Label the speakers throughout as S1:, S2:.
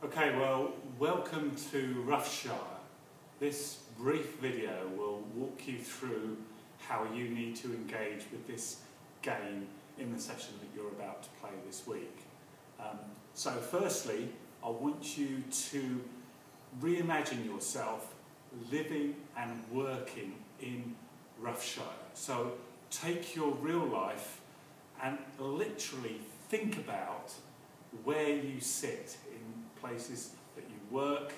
S1: Okay, well, welcome to Roughshire. This brief video will walk you through how you need to engage with this game in the session that you're about to play this week. So firstly, I want you to reimagine yourself living and working in Roughshire. So take your real life and literally think about where you sit in places that you work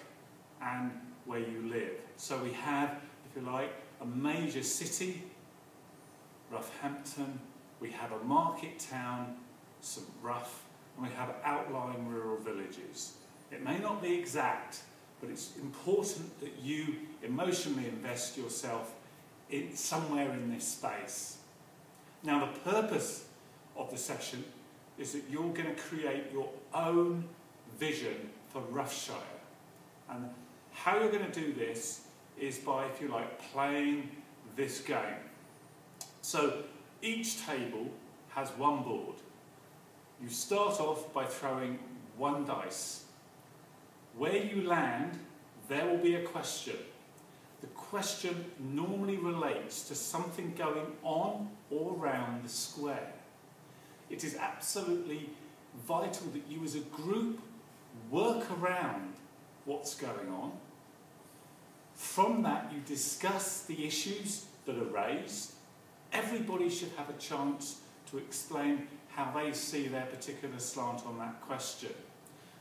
S1: and where you live. So we have, if you like, a major city, Roughampton, we have a market town, St Rough, and we have outlying rural villages. It may not be exact, but it's important that you emotionally invest yourself in somewhere in this space. Now the purpose of the session is that you're going to create your own vision for Roughshire. And how you're going to do this is by, if you like, playing this game. So each table has one board. You start off by throwing one dice. Where you land, there will be a question. The question normally relates to something going on or around the square. It is absolutely vital that you as a group work around what's going on. From that, you discuss the issues that are raised. Everybody should have a chance to explain how they see their particular slant on that question.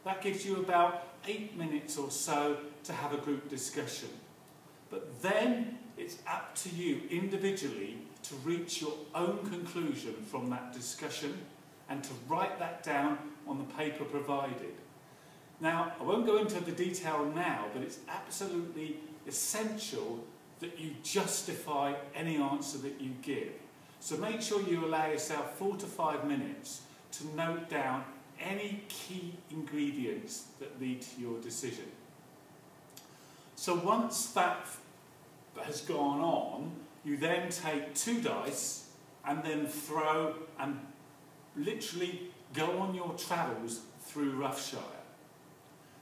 S1: That gives you about 8 minutes or so to have a group discussion. But then it's up to you individually to reach your own conclusion from that discussion and to write that down on the paper provided. Now, I won't go into the detail now, but it's absolutely essential that you justify any answer that you give. So make sure you allow yourself 4 to 5 minutes to note down any key ingredients that lead to your decision. So once that has gone on, you then take 2 dice and then throw and literally go on your travels through Roughshire.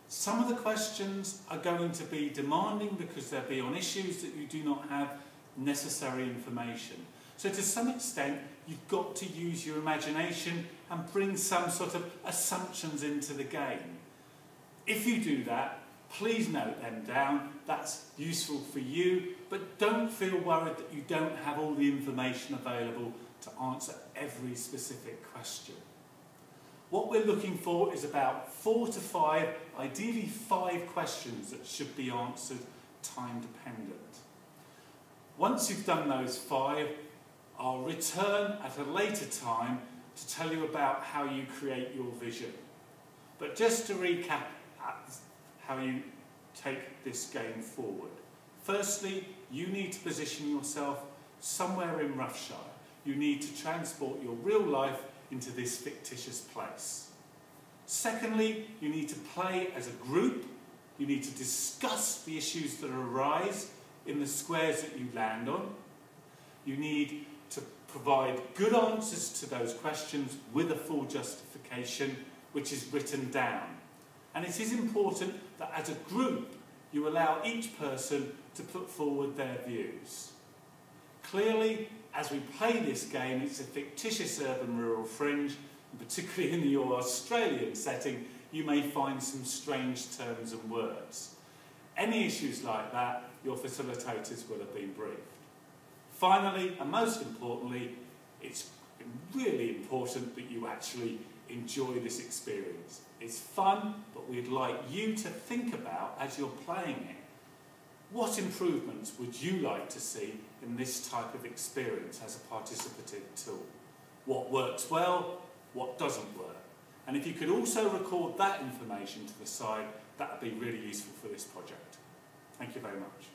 S1: Some of the questions are going to be demanding because they'll be on issues that you do not have necessary information. So to some extent, you've got to use your imagination and bring some sort of assumptions into the game. If you do that, please note them down. That's useful for you, but don't feel worried that you don't have all the information available to answer every specific question. What we're looking for is about 4 to 5, ideally 5 questions that should be answered time dependent. Once you've done those 5, I'll return at a later time to tell you about how you create your vision. But just to recap how you take this game forward. Firstly, you need to position yourself somewhere in Roughshire. You need to transport your real life into this fictitious place. Secondly, you need to play as a group. You need to discuss the issues that arise in the squares that you land on. You need to provide good answers to those questions with a full justification, which is written down. And it is important that as a group, you allow each person to put forward their views. Clearly, as we play this game, it's a fictitious urban-rural fringe, and particularly in your Australian setting, you may find some strange terms and words. Any issues like that, your facilitators will have been briefed. Finally, and most importantly, it's really important that you actually enjoy this experience. It's fun, but we'd like you to think about, as you're playing it, what improvements would you like to see in this type of experience as a participative tool? What works well, what doesn't work? And if you could also record that information to the side, that would be really useful for this project. Thank you very much.